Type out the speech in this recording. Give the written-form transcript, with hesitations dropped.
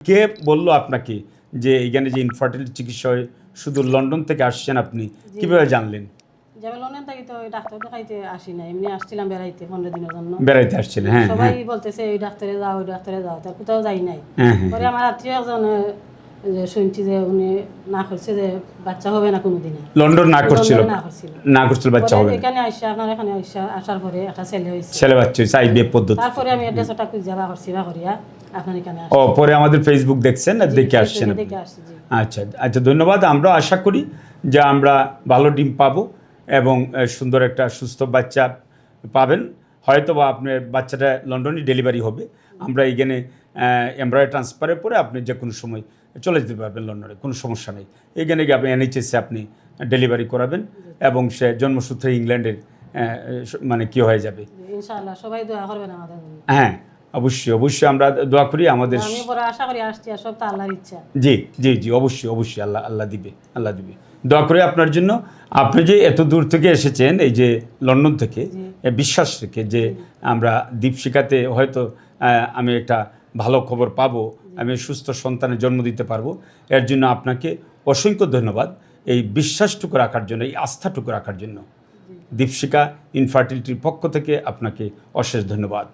কে বললো আপনাকে যে এইখানে যে ইনফার্টিলিটি চিকিৎসা হয় শুধু লন্ডন থেকে আসছেন আপনি কিভাবে জানলেন? যেমন লন্ডন থেকে তো ডাক্তার দেখাইতে আসি না, এমনি আসছিলাম বেড়াইতে 15 দিনের জন্য। বেড়াইতে আসছিলেন? হ্যাঁ, সবাই বলতেছে এই ডাক্তারে যাও ওই ডাক্তারে যাও, তার কোথাও যাই নাই। পরে আমার আত্মীয় একজন শুনছি যে উনি না করছে যে বাচ্চা হবে না কোনোদিনে। লন্ডন না করছিল বাচ্চা হবে না। এখানে আইসা আপনার এখানে আসার পরে একটা ছেলে হয়েছে, ছেলে বাচ্চা হয়েছে আইভিএফ পদ্ধতি। তারপরে আমি অ্যাড্রেসটা খুঁজে বা করিয়া আপনার এখানে ও পরে আমাদের ফেসবুক দেখছেন আর দেখে আসছেন। আচ্ছা আচ্ছা, ধন্যবাদ। আমরা আশা করি যে আমরা ভালো ডিম পাবো এবং সুন্দর একটা সুস্থ বাচ্চা পাবেন। হয়তো বা আপনার বাচ্চাটা লন্ডনে ডেলিভারি হবে। আমরা এইখানে এমব্রয়ডারি ট্রান্সফারের পরে আপনি যে কোনো সময় চলে যেতে পারবেন লন্ডনে, কোনো সমস্যা নেই। এইখানে গিয়ে আপনি NHS-এ আপনি ডেলিভারি করাবেন এবং সে জন্মসূত্রে ইংল্যান্ডের মানে কি হয়ে যাবে ইনশাআল্লাহ। সবাই দোয়া করবেন আমাদের জন্য। হ্যাঁ, অবশ্যই অবশ্যই আমরা দোয়া করি। আমাদের আমি বড় আশা করি আসছি, আর সব তো আল্লাহর ইচ্ছা। জি জি জি, অবশ্যই অবশ্যই আল্লাহ দিবে, আল্লাহ দিবে। দোয়া করি আপনার জন্য। আপনি যে এত দূর থেকে এসেছেন এই যে লন্ডন থেকে, বিশ্বাস রেখে যে আমরা দীপশিখাতে হয়তো আমি একটা ভালো খবর পাবো, আমি সুস্থ সন্তানের জন্ম দিতে পারবো, এর জন্য আপনাকে অসংখ্য ধন্যবাদ। এই বিশ্বাসটুকু রাখার জন্য, এই আস্থাটুকু রাখার জন্য দীপশিখা ইনফার্টিলিটির পক্ষ থেকে আপনাকে অশেষ ধন্যবাদ।